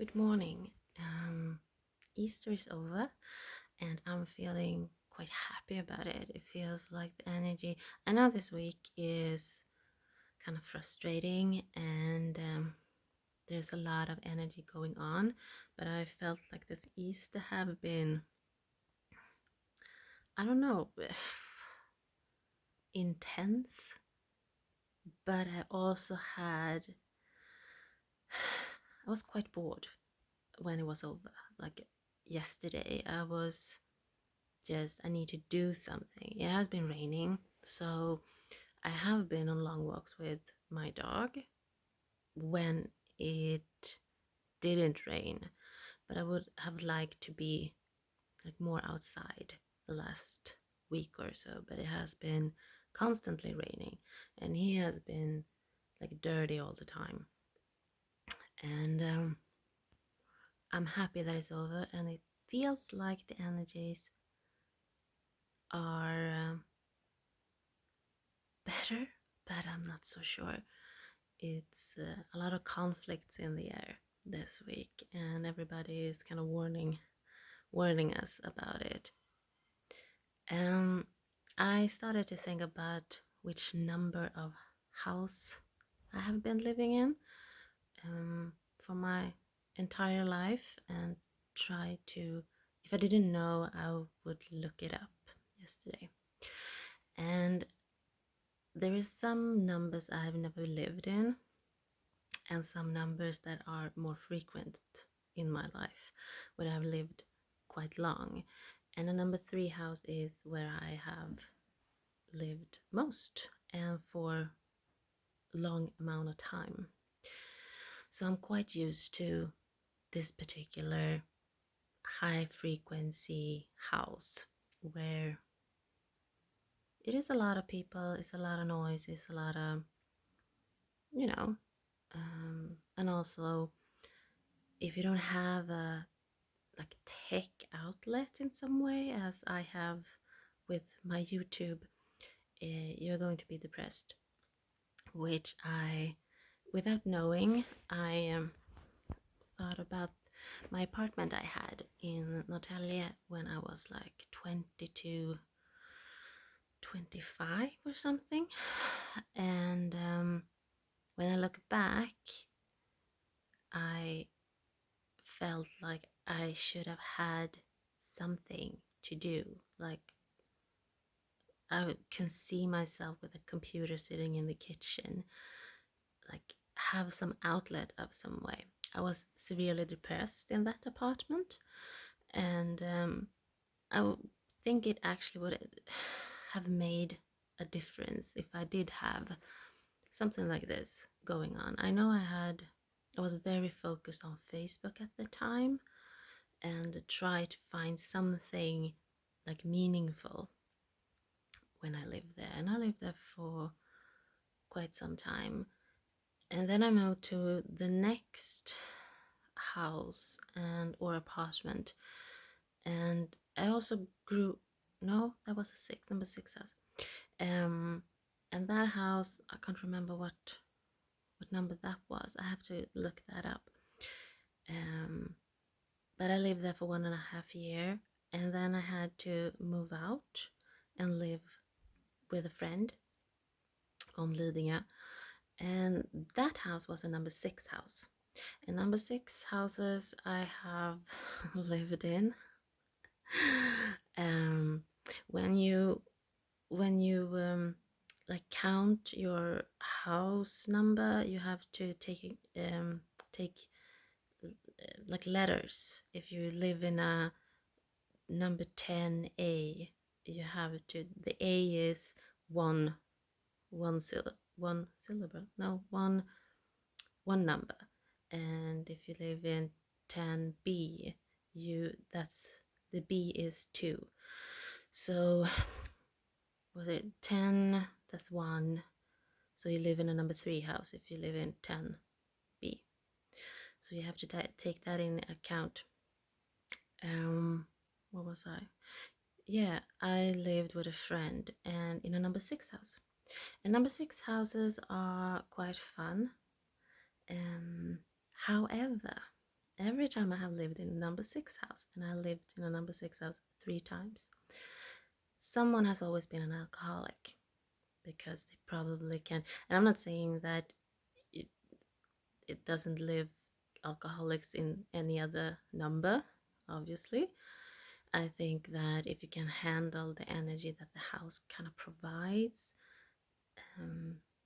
Good morning. Easter is over and I'm feeling quite happy about it. It feels like the energy. I know this week is kind of frustrating and there's a lot of energy going on, but I felt like this Easter have been, I don't know, intense, but I also had, I was quite bored when it was over. Like yesterday, I need to do something. It has been raining, so I have been on long walks with my dog when it didn't rain, but I would have liked to be like more outside the last week or so, but it has been constantly raining and he has been like dirty all the time. And I'm happy that it's over and it feels like the energies are better, but I'm not so sure. It's a lot of conflicts in the air this week, and everybody is kind of warning us about it. I started to think about which number of house I have been living in for my entire life, and try to. If I didn't know, I would look it up yesterday. And there is some numbers I have never lived in, and some numbers that are more frequent in my life, where I've lived quite long. And the number 3 house is where I have lived most and for long amount of time. So I'm quite used to this particular high frequency house where it is a lot of people, it's a lot of noise, it's a lot of, you know, and also if you don't have a like tech outlet in some way, as I have with my YouTube, you're going to be depressed. Which I, without knowing, I thought about my apartment I had in Norrtälje when I was like 22, 25 or something. And when I look back, I felt like I should have had something to do. Like I can see myself with a computer sitting in the kitchen, like have some outlet of some way. I was severely depressed in that apartment, and think it actually would have made a difference if I did have something like this going on. I was very focused on Facebook at the time and tried to find something like meaningful when I lived there. And I lived there for quite some time. And then I moved to the next house and or apartment. And I also grew, no, that was number six house. And that house, I can't remember what number that was. I have to look that up. But I lived there for 1.5 years, and then I had to move out and live with a friend on Lidingö. And that house was a number 6 house. And number 6 houses I have lived in. When you like count your house number, you have to take like letters. If you live in a number 10A, you have to, the A is one syllable, no, one number. And if you live in 10B, that's the B is 2. So was it 10, that's 1, so you live in a number 3 house if you live in 10B. So you have to take that in account. What was I? Yeah, I lived with a friend and in a number 6 house. And number 6 houses are quite fun. However, every time I have lived in a number 6 house, and I lived in a number 6 house 3 times, someone has always been an alcoholic, because they probably can. And I'm not saying that it, it doesn't live alcoholics in any other number, obviously. I think that if you can handle the energy that the house kind of provides,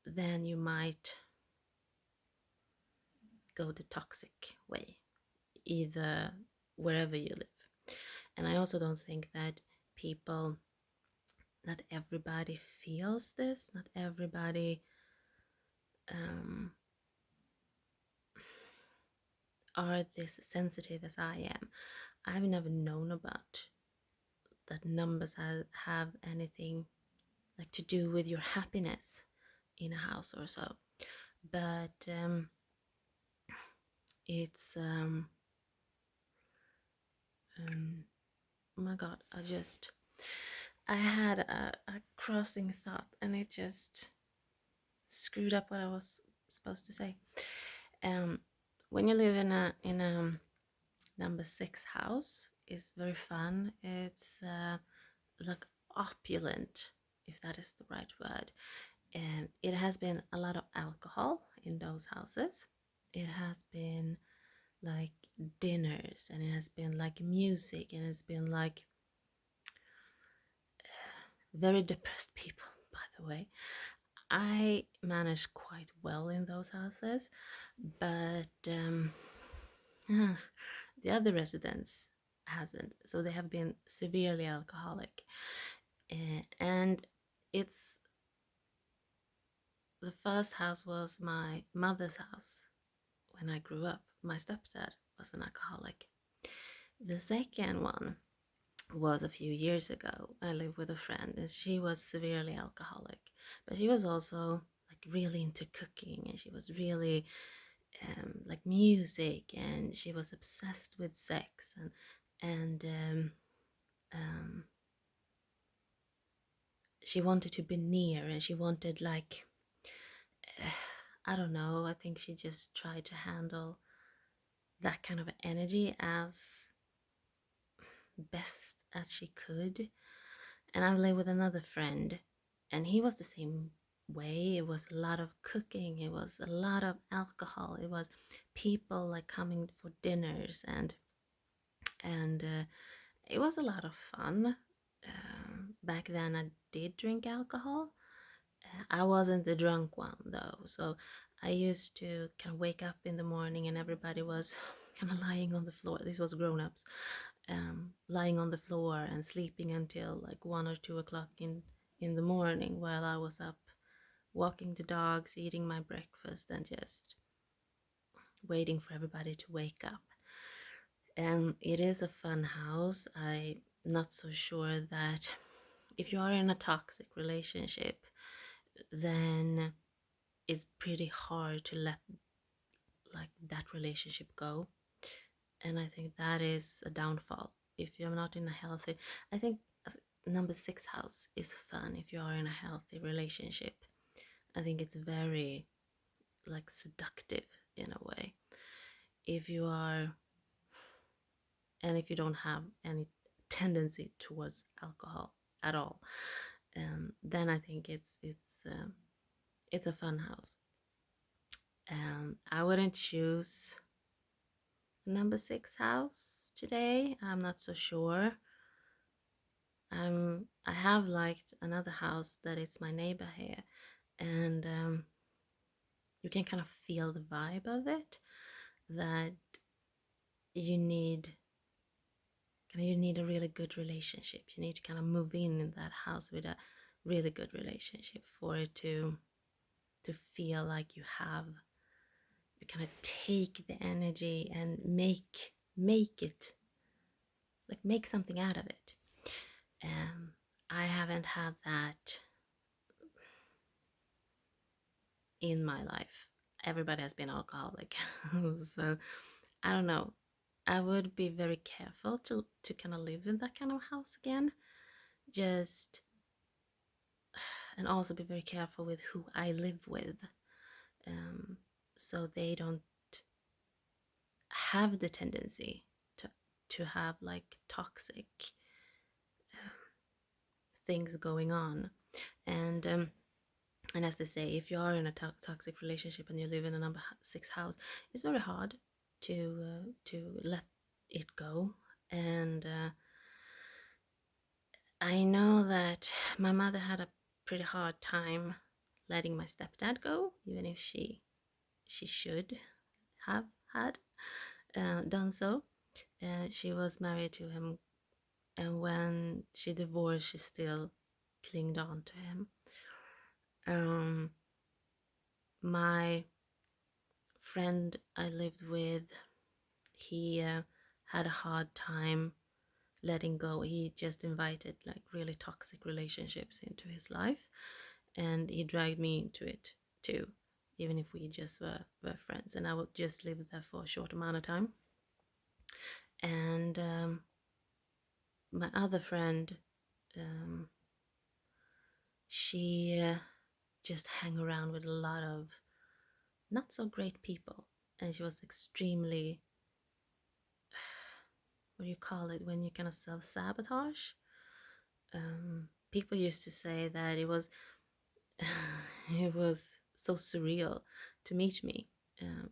then you might go the toxic way, either wherever you live. And I also don't think that people, not everybody feels this, not everybody um, are this sensitive as I am. I've never known about that numbers have anything like to do with your happiness in a house or so. But it's oh my god, I had a crossing thought, and it just screwed up what I was supposed to say. Um, when you live in a number 6 house, it's very fun. It's like opulent, if that is the right word. And it has been a lot of alcohol in those houses. It has been like dinners, and it has been like music, and it's been like very depressed people, by the way. I managed quite well in those houses, but the other residents hasn't. So they have been severely alcoholic. And it's the first house was my mother's house when I grew up. My stepdad was an alcoholic. The second one was a few years ago. I lived with a friend, and she was severely alcoholic, but she was also like really into cooking, and she was really like music, and she was obsessed with sex, and um, she wanted to be near, and she wanted like I don't know. I think she just tried to handle that kind of energy as best as she could. And I lived with another friend, and he was the same way. It was a lot of cooking, it was a lot of alcohol, it was people like coming for dinners, and it was a lot of fun. Back then I did drink alcohol. I wasn't the drunk one though, so I used to kind of wake up in the morning and everybody was kind of lying on the floor. This was grown-ups, lying on the floor and sleeping until like 1 or 2 o'clock in the morning, while I was up walking the dogs, eating my breakfast, and just waiting for everybody to wake up. And it is a fun house. I'm not so sure that if you are in a toxic relationship, then it's pretty hard to let like that relationship go. And I think that is a downfall if you're not in a healthy. I think number 6 house is fun if you are in a healthy relationship. I think it's very like seductive in a way. If you are, and if you don't have any tendency towards alcohol at all, then I think it's a fun house. I wouldn't choose number 6 house today. I'm not so sure. I have liked another house that it's my neighbor here, and you can kind of feel the vibe of it, that you need you need a really good relationship. You need to kind of move in that house with a really good relationship for it to feel like you kind of take the energy and make it like make something out of it. I haven't had that in my life. Everybody has been alcoholic. So I don't know. I would be very careful to kind of live in that kind of house again. Just and also be very careful with who I live with, so they don't have the tendency to have like toxic things going on. And and as they say, if you are in a toxic relationship and you live in a number 6 house, it's very hard to let it go. And I know that my mother had a pretty hard time letting my stepdad go, even if she should have had done so. She was married to him, and when she divorced, she still clinged on to him. My friend I lived with, he had a hard time letting go. He just invited like really toxic relationships into his life, and he dragged me into it too, even if we just were friends. And I would just live there for a short amount of time. And my other friend, she just hang around with a lot of not so great people, and she was extremely, what do you call it, when you kind of self-sabotage. People used to say that it was it was so surreal to meet me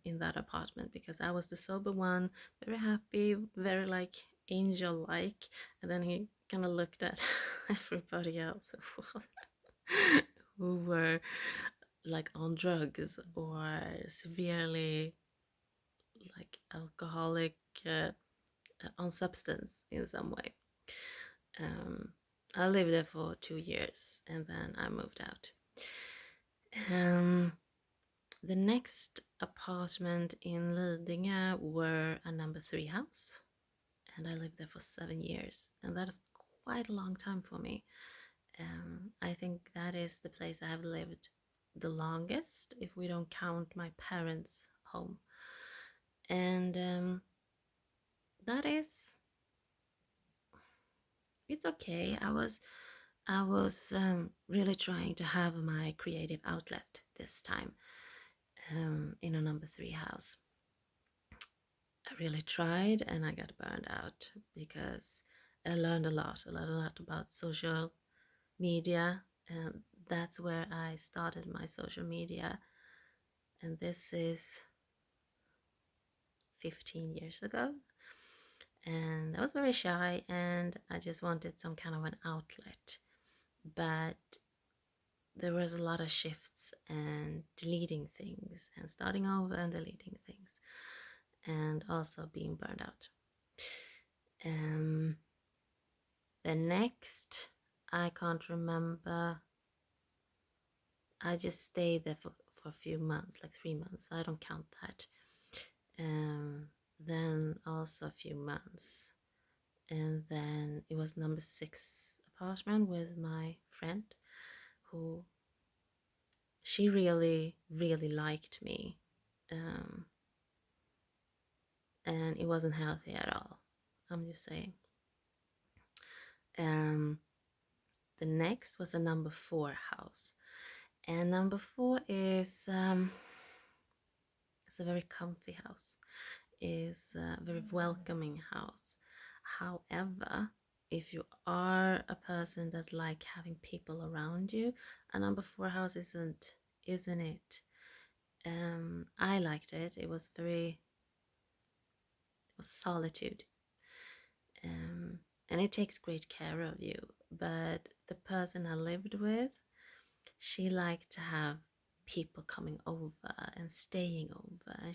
in that apartment, because I was the sober one, very happy, very like angel like, and then he kind of looked at everybody else who were like on drugs or severely like alcoholic, on substance in some way. I lived there for 2 years and then I moved out. The next apartment in Lidingö were a number 3 house, and I lived there for 7 years, and that is quite a long time for me. I think that is the place I have lived the longest, if we don't count my parents' home. And that is, it's okay. I was really trying to have my creative outlet this time in a number 3 house. I really tried and I got burned out because I learned a lot about social media, and that's where I started my social media, and this is 15 years ago. And I was very shy and I just wanted some kind of an outlet, but there was a lot of shifts and deleting things and starting over and deleting things, and also being burned out. The next, I can't remember. I just stayed there for a few months, like 3 months, so I don't count that. Then also a few months, and then it was number 6 apartment with my friend, who she really liked me, and it wasn't healthy at all, I'm just saying. The next was a number 4 house, and number 4 is it's a very comfy house, is a very welcoming house. However, if you are a person that like having people around you, a number 4 house isn't it. I liked it. It was solitude, and it takes great care of you. But the person I lived with, she liked to have people coming over and staying over, and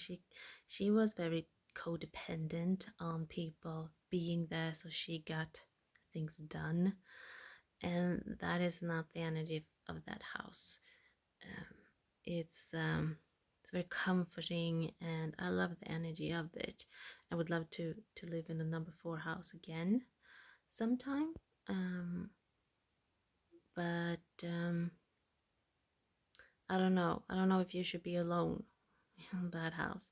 she was very codependent on people being there so she got things done, and that is not the energy of that house. It's very comforting and I love the energy of it. I would love to live in a number 4 house again sometime, but I don't know if you should be alone in that house.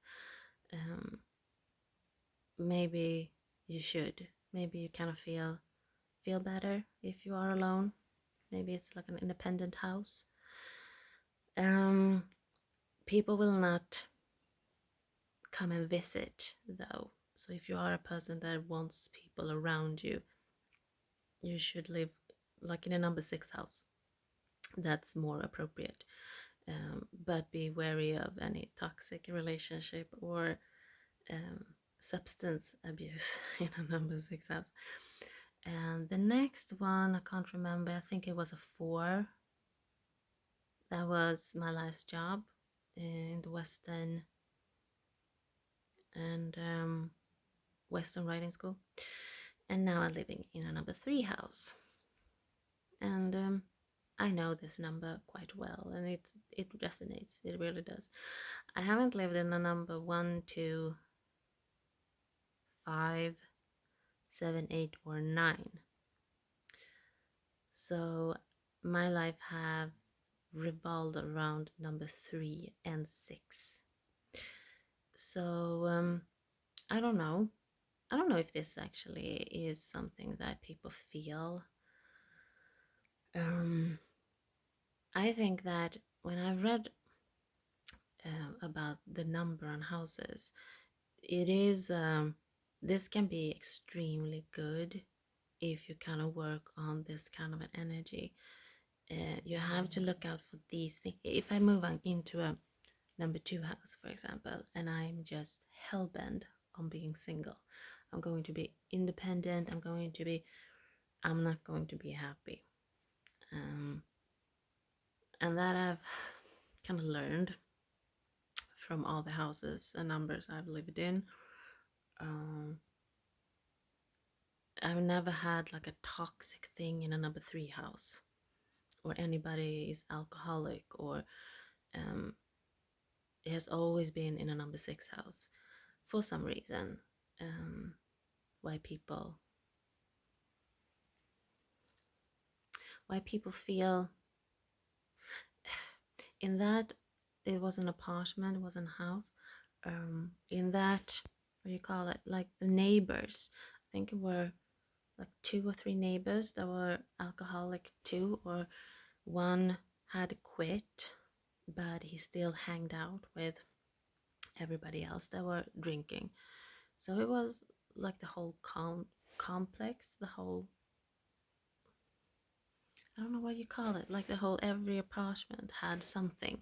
Maybe you should. Maybe you kind of feel better if you are alone. Maybe it's like an independent house. People will not come and visit though. So if you are a person that wants people around you, you should live like in a number 6 house. That's more appropriate. But be wary of any toxic relationship or um, substance abuse in a number 6 house. And the next one, I can't remember, I think it was a 4. That was my last job in the Western Riding School. And now I'm living in a number 3 house. And I know this number quite well, and it resonates. It really does. I haven't lived in a number 1, 2, 5, 7, 8, or 9. So my life have revolved around number 3 and 6. So I don't know. I don't know if this actually is something that people feel. I think that when I read about the number on houses, it is this can be extremely good if you kind of work on this kind of an energy. You have to look out for these things. If I move on into a number 2 house, for example, and I'm just hell-bent on being single, I'm going to be independent, I'm not going to be happy. And that I've kind of learned from all the houses and numbers I've lived in. I've never had like a toxic thing in a number 3 house, or anybody is alcoholic, or it has always been in a number 6 house for some reason. Why people feel in that it was an apartment, it was a house. In that, what do you call it? Like the neighbors, I think it were like 2 or 3 neighbors that were alcoholic too, or one had quit, but he still hanged out with everybody else that were drinking. So it was like the whole complex, the whole, I don't know what you call it, like the whole, every apartment had something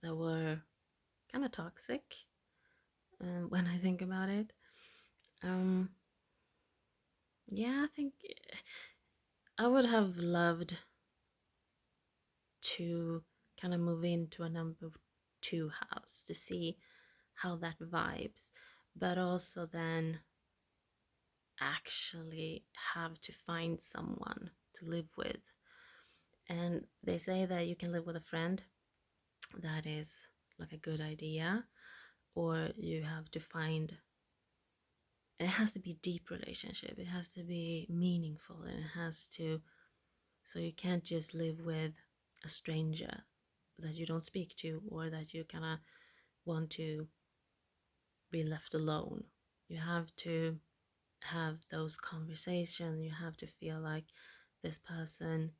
that were kind of toxic. When I think about it, yeah, I think I would have loved to kind of move into a number 2 house to see how that vibes, but also then actually have to find someone to live with. And they say that you can live with a friend. That is like a good idea. Or you have to find, and it has to be deep relationship, it has to be meaningful, and it has to, so you can't just live with a stranger that you don't speak to, or that you kind of want to be left alone. You have to have those conversations. You have to feel like this person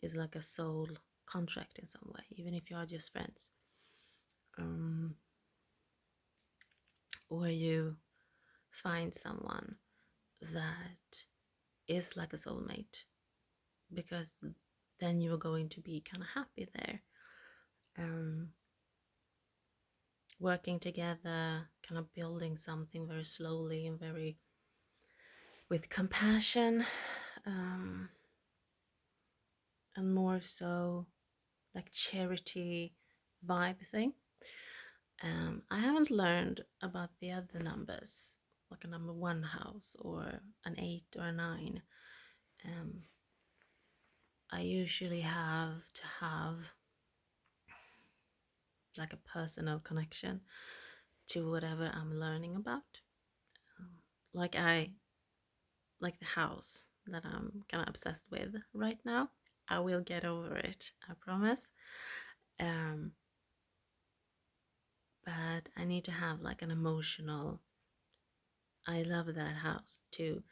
is like a soul contract in some way, even if you are just friends. Or you find someone that is like a soulmate, because then you're going to be kind of happy there. Working together, kind of building something very slowly and very with compassion, and more so like charity vibe thing. I haven't learned about the other numbers, like a number 1 house or an 8 or a 9. I usually have to have like a personal connection to whatever I'm learning about. Like the house that I'm kind of obsessed with right now. I will get over it, I promise. But I need to have like an emotional, I love that house to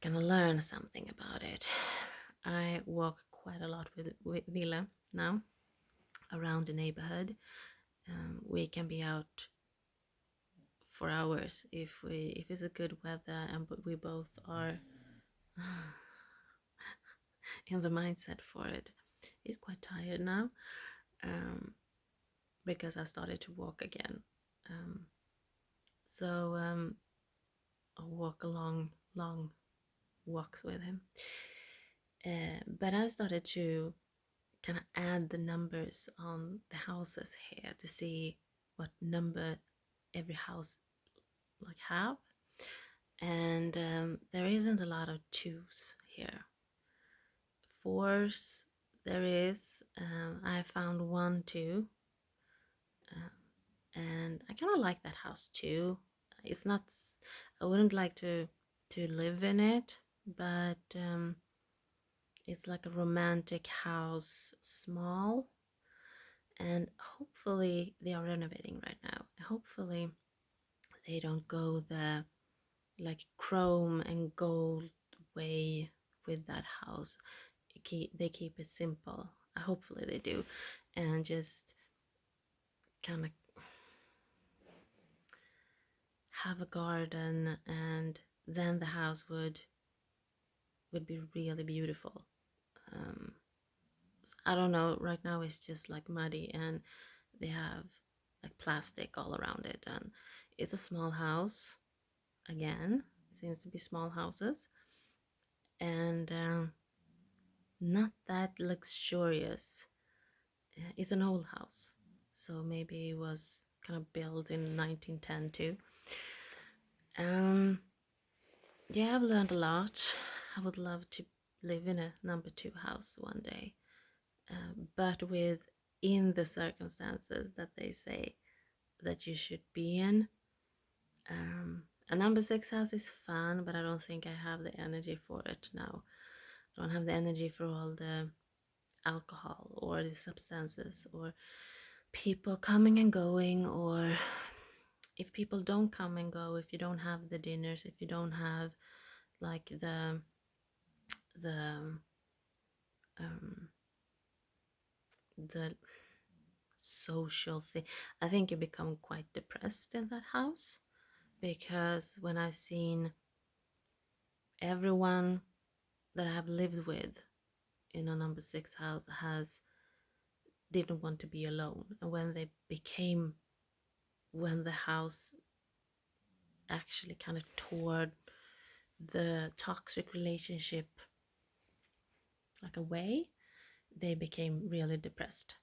kind of learn something about it. I walk quite a lot with Villa now around the neighborhood, We can be out for hours if it's a good weather and we both are in the mindset for it. He's quite tired now, um, because I started to walk again. Um, so I'll walk along long walks with him. But I started to kind of add the numbers on the houses here to see what number every house like have, and there isn't a lot of twos here. Fours there is. I found one two, and I kind of like that house too. It's not. I wouldn't like to live in it, but it's like a romantic house, small, and hopefully they are renovating right now. Hopefully they don't go the like chrome and gold way with that house. They keep it simple. Hopefully they do, and just kind of have a garden, and then the house would be really beautiful. um, I don't know, right now it's just like muddy and they have like plastic all around it, and it's a small house again. It seems to be small houses, and not that luxurious. It's an old house, so maybe it was kind of built in 1910 too. Yeah, I've learned a lot. I would love to live in a number two house one day, but within the circumstances that they say that you should be in. A number six house is fun, but I don't think I have the energy for it now. I don't have the energy for all the alcohol or the substances or people coming and going, or if people don't come and go, if you don't have the dinners, if you don't have like the um the social thing, I think you become quite depressed in that house, because when I've seen everyone that I have lived with in a number six house has didn't want to be alone, and when the house actually kind of toward the toxic relationship like away, they became really depressed.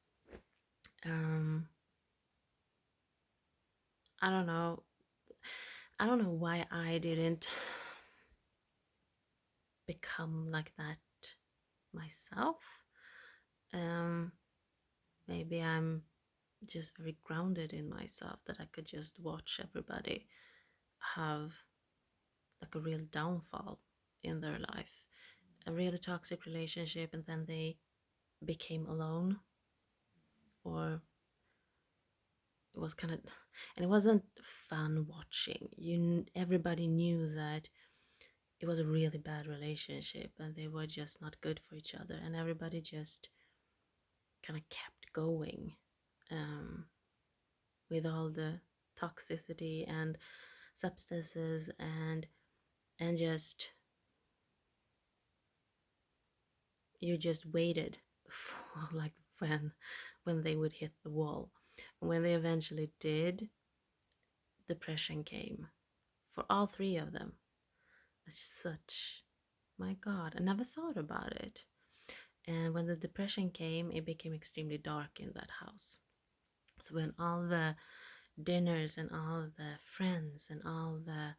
um I don't know. I don't know why I didn't become like that myself. um Maybe I'm just very grounded in myself, that I could just watch everybody have like a real downfall in their life, a really toxic relationship, and then they became alone, or it was kind of, and it wasn't fun watching. Everybody knew that it was a really bad relationship and they were just not good for each other, and everybody just kind of kept going, um, with all the toxicity and substances, and just you just waited for like when they would hit the wall. When they eventually did, depression came for all three of them. It's such, my God, I never thought about it. And when the depression came, it became extremely dark in that house. So when all the dinners and all the friends and all the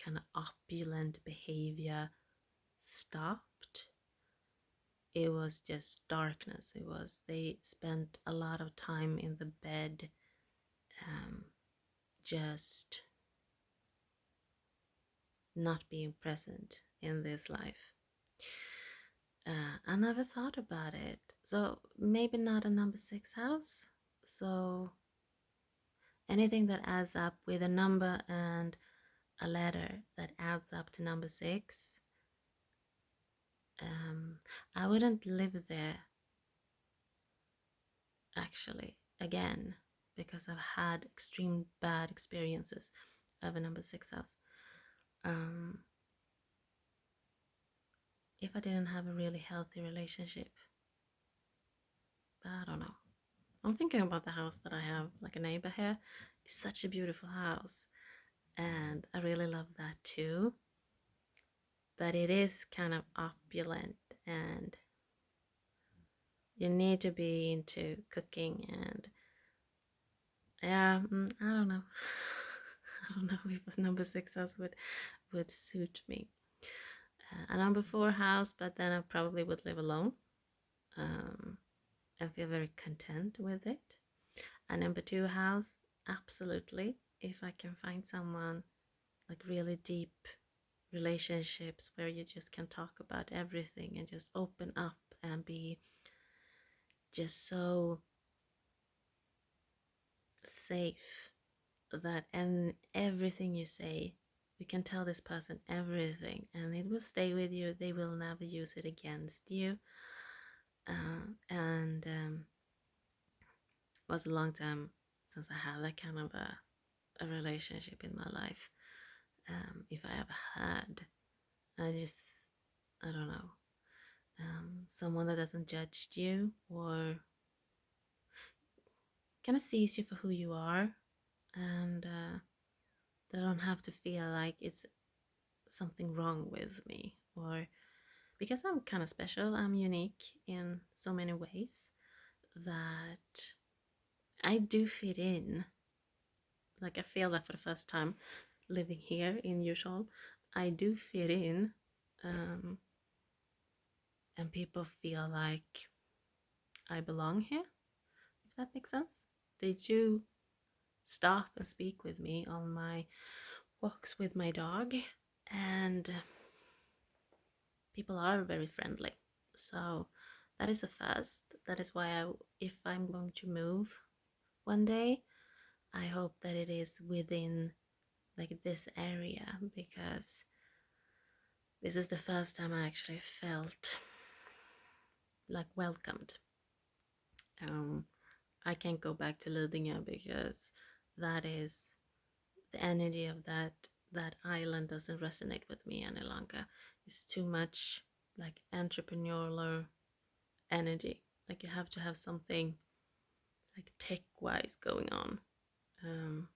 kind of opulent behavior stopped, it was just darkness. It was, they spent a lot of time in the bed, um, just not being present in this life. I never thought about it. So maybe not a number six house. So anything that adds up with a number and a letter that adds up to number six, I wouldn't live there actually, again, because I've had extreme bad experiences of a number six house. Um, if I didn't have a really healthy relationship, but I don't know. I'm thinking about the house that I have, like a neighbor here. It's such a beautiful house, and I really love that too. But it is kind of opulent, and you need to be into cooking, and yeah, I don't know. I don't know if a number six house would suit me. A number four house, but then I probably would live alone, um, and feel very content with it. A number two house, absolutely. If I can find someone like really deep relationships where you just can talk about everything and just open up and be just so safe that and everything you say, you can tell this person everything and it will stay with you. They will never use it against you. And it was a long time since I had that kind of a relationship in my life. If I ever had, I don't know, someone that doesn't judge you or kind of sees you for who you are, and they don't have to feel like it's something wrong with me, or because I'm kind of special, I'm unique in so many ways that I do fit in. Like I feel that for the first time living here in Djursholm, I do fit in, um, and people feel like I belong here, if that makes sense. They do stop and speak with me on my walks with my dog, and people are very friendly. So that is a first. That is why if I'm going to move one day, I hope that it is within like this area, because this is the first time I actually felt like welcomed. Um, I can't go back to Lidingö because that is the energy of that island doesn't resonate with me any longer. It's too much like entrepreneurial energy. Like you have to have something like tech wise going on. Um,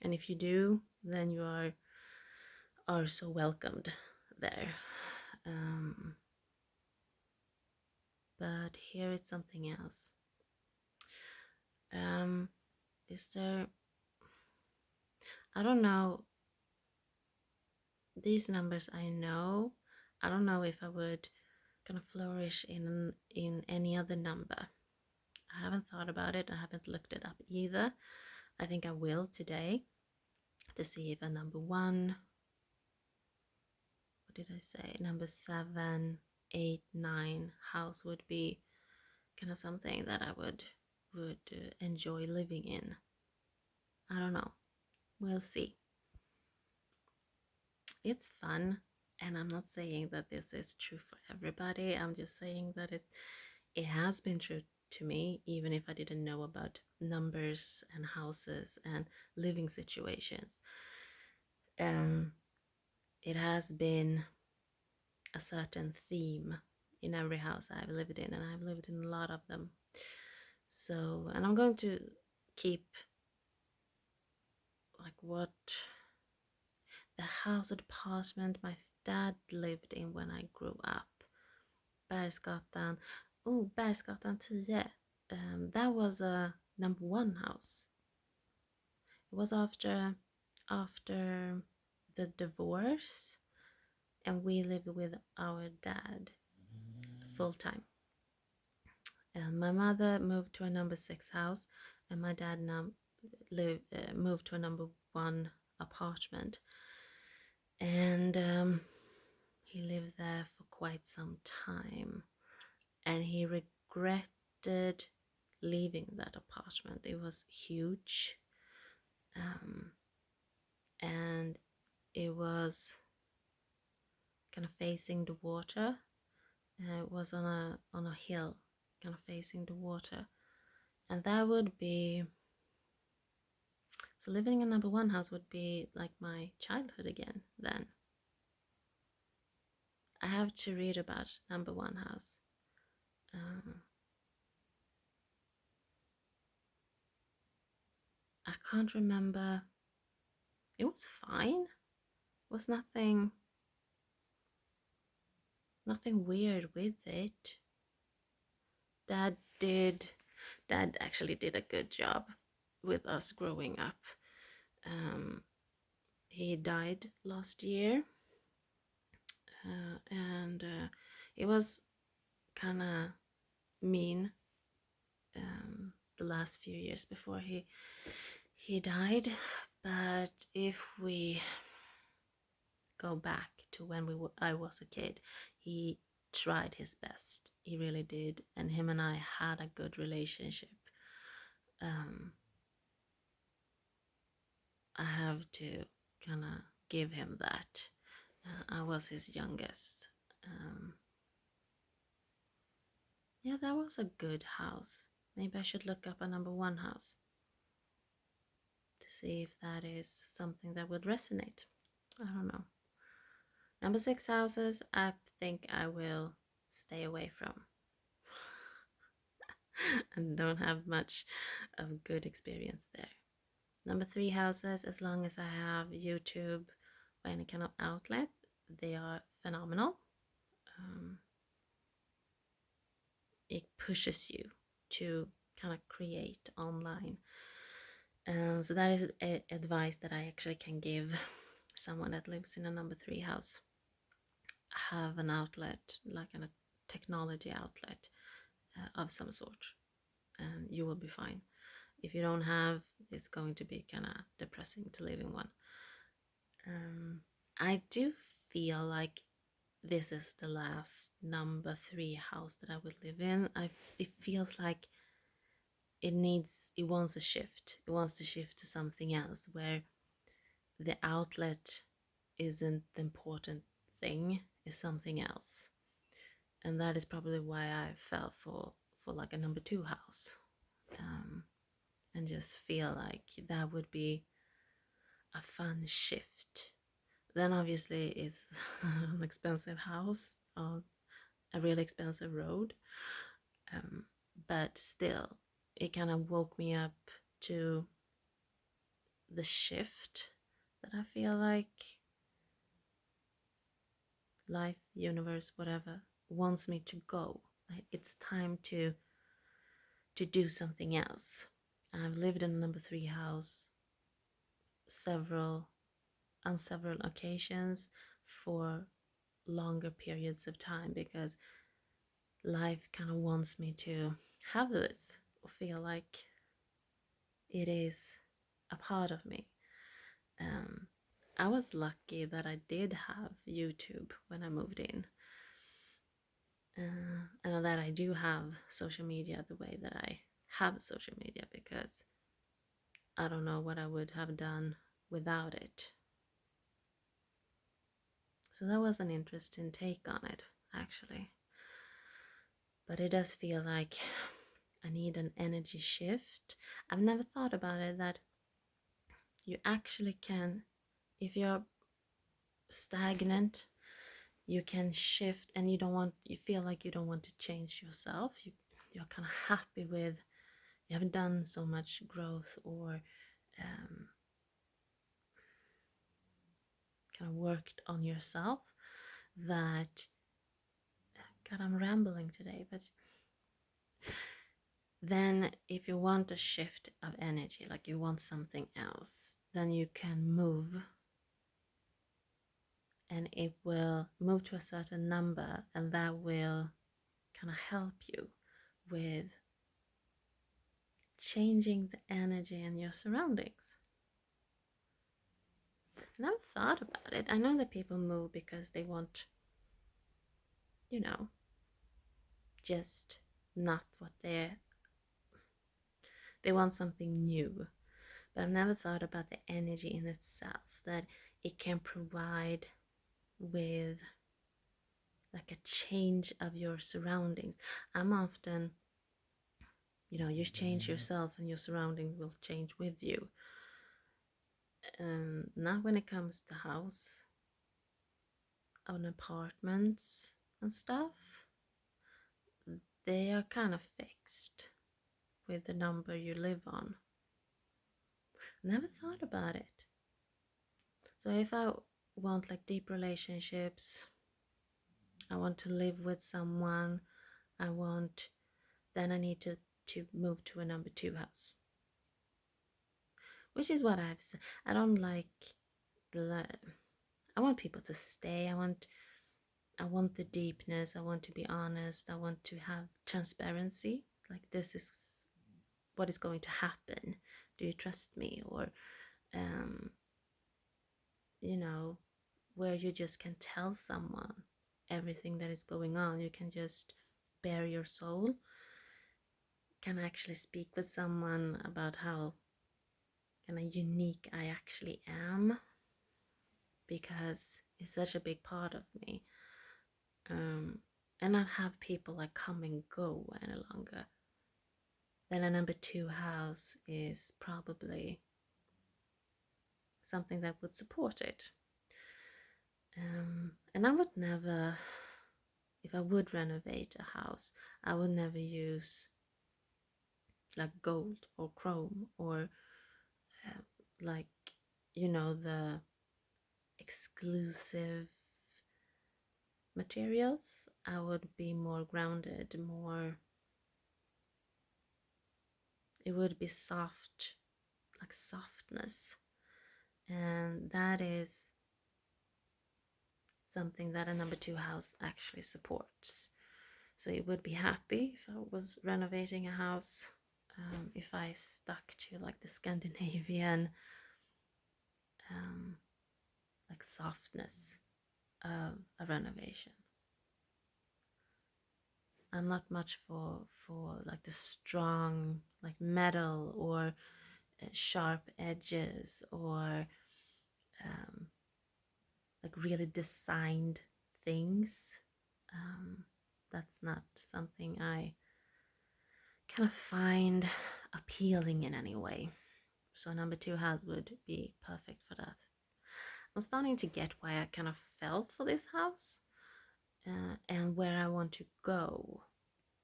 and if you do, then you are so welcomed there. Um, but here it's something else. Um, is there? I don't know. These numbers I know. I don't know if I would kind of flourish in any other number. I haven't thought about it. I haven't looked it up either. I think I will today to see if a number one, what did I say? Number 7, 8, 9 house would be kind of something that I would enjoy living in. I don't know. We'll see. It's fun, and I'm not saying that this is true for everybody. I'm just saying that it has been true to me, even if I didn't know about numbers and houses and living situations. It has been a certain theme in every house I've lived in, and I've lived in a lot of them. So, and I'm going to keep like what the house or apartment my dad lived in when I grew up. Bergsgatan, Bergsgatan 10. That was a number one house. It was after the divorce, and we lived with our dad full time. And my mother moved to a number 6 house, and my dad moved to a number 1 apartment. And he lived there for quite some time, and he regretted leaving that apartment. It was huge, and it was kind of facing the water. It was on a hill, kind of facing the water, And that would be, so living in number one house would be like my childhood again then. I have to read about number one house. I can't remember. It was fine. It was nothing weird with it. Dad did Dad actually did a good job with us growing up. Um, he died last year, and it was kind of mean the last few years before he died. But if we go back to when I was a kid, he tried his best. He really did, and him and I had a good relationship. Um, I have to kind of give him that. I was his youngest. Um, yeah, that was a good house. Maybe I should look up a number one house to see if that is something that would resonate. I don't know. Number six houses, I think I will stay away from and don't have much of good experience there. Number three houses, as long as I have YouTube or any kind of outlet, they are phenomenal. It pushes you to kind of create online. So that is advice that I actually can give someone that lives in a number three house. Have an outlet, like a technology outlet of some sort, and you will be fine. If you don't have, it's going to be kind of depressing to live in one. I do feel like this is the last number three house that I would live in. It feels like it wants a shift. It wants to shift to something else where the outlet isn't the important thing, is something else. And that is probably why I fell for like a number two house. And just feel like that would be a fun shift. Then obviously it's an expensive house on a really expensive road. But still, it kind of woke me up to the shift that I feel like life, universe, whatever wants me to go. Like it's time to do something else. I've lived in a number three house on several occasions for longer periods of time because life kind of wants me to have this or feel like it is a part of me. Um, I was lucky that I did have YouTube when I moved in, and that I do have social media the way that I have social media because I don't know what I would have done without it. So that was an interesting take on it, actually. But it does feel like I need an energy shift. I've never thought about it that you actually can, if you're stagnant, you can shift and you feel like you don't want to change yourself. You're kind of happy with, you haven't done so much growth or kind of worked on yourself that, God, I'm rambling today, but then if you want a shift of energy, like you want something else, then you can move and it will move to a certain number and that will kind of help you with changing the energy in your surroundings. And I've thought about it. I know that people move because they want, you know, just not what they want something new. But I've never thought about the energy in itself, that it can provide with like a change of your surroundings. I'm often You change yourself and your surroundings will change with you. Not when it comes to house and apartments and stuff. They are kind of fixed with the number you live on. Never thought about it. So if I want like deep relationships, I want to live with someone, then I need to move to a number 2 house. Which is what I've said. I don't like I want people to stay. I want the deepness. I want to be honest. I want to have transparency. Like, this is what is going to happen. Do you trust me? Or um where you just can tell someone everything that is going on. You can just bare your soul, can actually speak with someone about how kind of unique I actually am, because it's such a big part of me. And not have people like come and go any longer. Then a number 2 house is probably something that would support it. And I would never, if I would renovate a house, I would never use like gold or chrome or like the exclusive materials. I would be more grounded, it would be soft, like softness, and that is something that a number 2 house actually supports. So it would be happy if I was renovating a house, if I stuck to like the Scandinavian like softness of a renovation. I'm not much for like the strong like metal or sharp edges or like really designed things. That's not something I kind of find appealing in any way. So number 2 house would be perfect for that. I'm starting to get why I kind of fell for this house and where I want to go.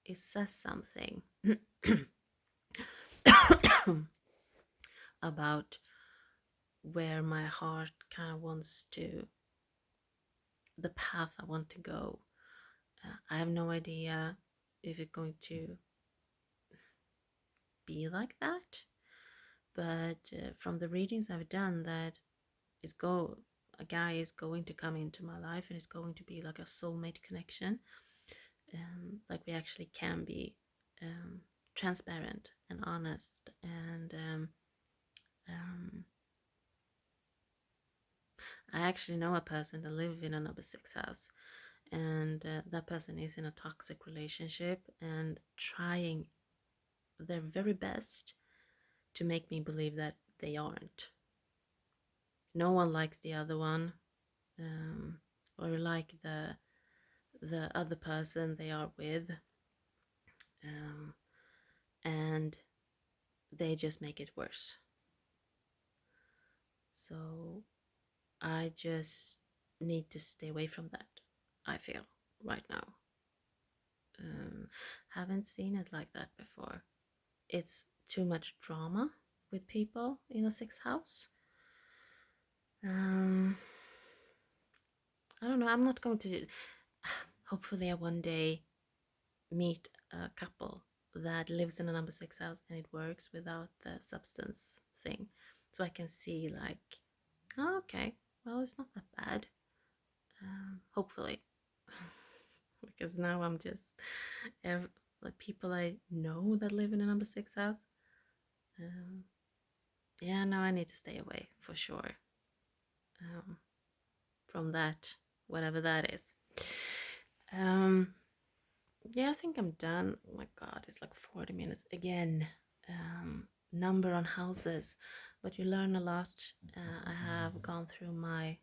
It says something about where my heart kind of wants to, the path I want to go. I have no idea if it's going to be like that, but from the readings I've done, that a guy is going to come into my life and it's going to be like a soulmate connection. Like we actually can be transparent and honest, and I actually know a person that lives in a number 6 house, and that person is in a toxic relationship and trying their very best to make me believe that they aren't. No one likes the other one, or like the other person they are with, and they just make it worse. So I just need to stay away from that, I feel, right now. Haven't seen it like that before. It's too much drama with people in a 6th house. I don't know. I'm not going to. Hopefully, I one day meet a couple that lives in a number 6 house and it works without the substance thing, so I can see like, oh, okay, well, it's not that bad. Hopefully, because now I'm just like people I know that live in a number 6 house. Yeah, no, I need to stay away for sure from that, whatever that is. Yeah, I think I'm done. Oh my god, it's like 40 minutes again. Number on houses, but you learn a lot. I have gone through my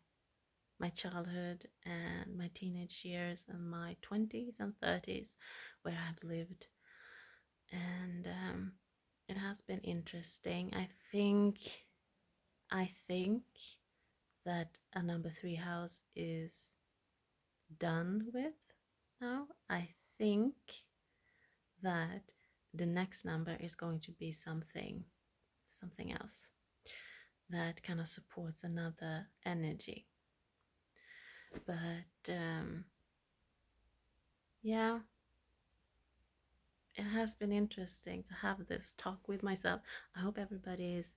childhood and my teenage years and my 20s and 30s, where I've lived and it has been interesting. I think that a number 3 house is done with now. I think that the next number is going to be something else that kind of supports another energy. But yeah, it has been interesting to have this talk with myself. I hope everybody is